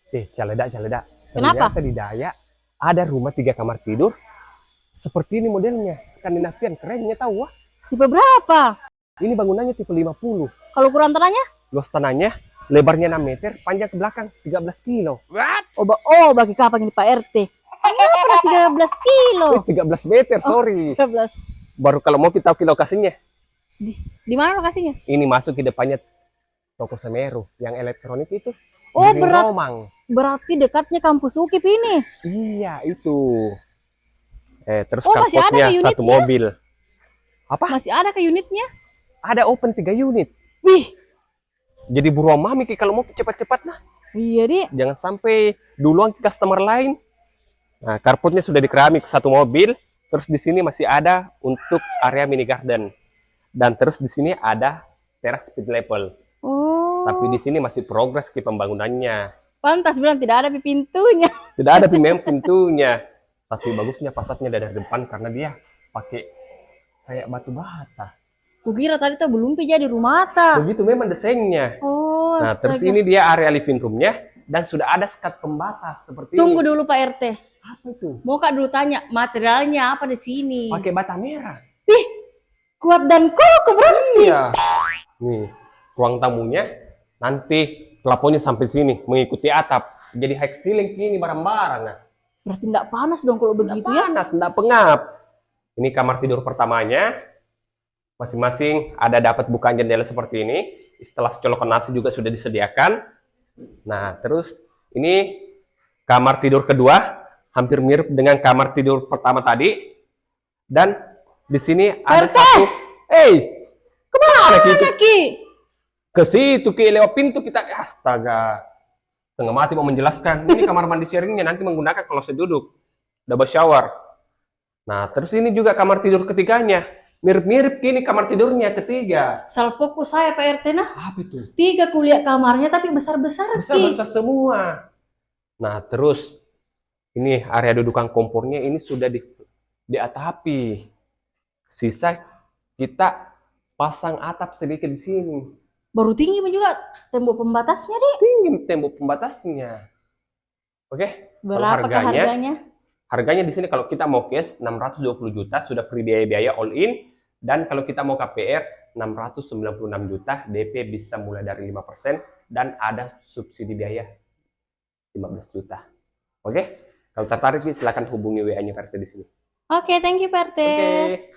Caledak, caledak. Kenapa? Ternyata di Daya ada rumah 3 kamar tidur. Seperti ini modelnya. Skandinavian, kerennya tahu wah. Tipe berapa? Ini bangunannya tipe 50. Kalau ukuran tanahnya? Luas tanahnya, lebarnya 6 meter, panjang ke belakang 13 kilo. Oh, bagi kapan ini Pak RT? Kenapa 13 kilo? 13 meter, sorry. 13. Baru kalau mau kita tahu lokasinya. Di mana lokasinya? Ini masuk ke depannya toko Semeru yang elektronik itu. Oh, Giring Romang. berarti dekatnya kampus UKIP ini. Iya, itu. Terus masih ada carportnya ke 1 unitnya? mobil. Apa? Masih ada ke unitnya? Ada open 3 unit. Wih, Jadi buruan mami kalau mau cepat-cepat nah. iya Di. Jangan sampai duluan ke customer lain. Nah, carportnya sudah di keramik 1 mobil. Terus di sini masih ada untuk area mini garden. Dan terus di sini ada teras speed level. Oh. Tapi di sini masih progres ke pembangunannya. Pantas bilang tidak ada di pintunya. Tidak ada memang pintunya. Tapi bagusnya fasadnya dari depan karena dia pakai kayak batu bata. Kukira tadi tuh belum jadi rumah ta. Begitu memang desainnya. Oh, Nah, astaga. terus ini dia area living roomnya dan sudah ada sekat pembatas seperti Tunggu ini. dulu Pak RT. Apa itu? Mau Kak dulu tanya materialnya apa di sini? Pakai bata merah. Ih, kuat dan kokoh berarti. Iya. Nih, ruang tamunya nanti plafonnya sampai sini mengikuti atap. Jadi high ceiling ini barang-barang. Nah. Berarti tidak panas dong kalau begitu ya? Panas, tidak pengap. Ini kamar tidur pertamanya. Masing-masing ada dapat bukaan jendela seperti ini. Setelah colokan nasi juga sudah disediakan. Nah, terus ini kamar tidur kedua. Hampir mirip dengan kamar tidur pertama tadi. Dan di sini ada RT! satu. Kemana gitu? Ki? Ke situ, ke lewat pintu kita. Astaga. Tengah mati mau menjelaskan. Ini kamar mandi sharingnya nanti menggunakan kloset duduk. Double shower. Nah, terus ini juga kamar tidur ketiganya. Mirip-mirip gini kamar tidurnya ketiga. Salpoku saya Pak RT nah. Apa itu? 3 kuliah kamarnya tapi besar-besar Ki. Besar-besar semua. Nah, terus ini area dudukan kompornya ini sudah diatapi. Sisa kita pasang atap sedikit di sini. Baru tinggi juga tembok pembatasnya deh. Tinggi tembok pembatasnya. Oke. Berapa harganya? Harganya di sini kalau kita mau cash 620 juta sudah free biaya all in, dan kalau kita mau KPR 696 juta, DP bisa mulai dari 5% dan ada subsidi biaya 15 juta. Oke? Kalau tertarik silakan hubungi WA-nya Pak RT di sini. Oke, thank you Pak RT. Oke.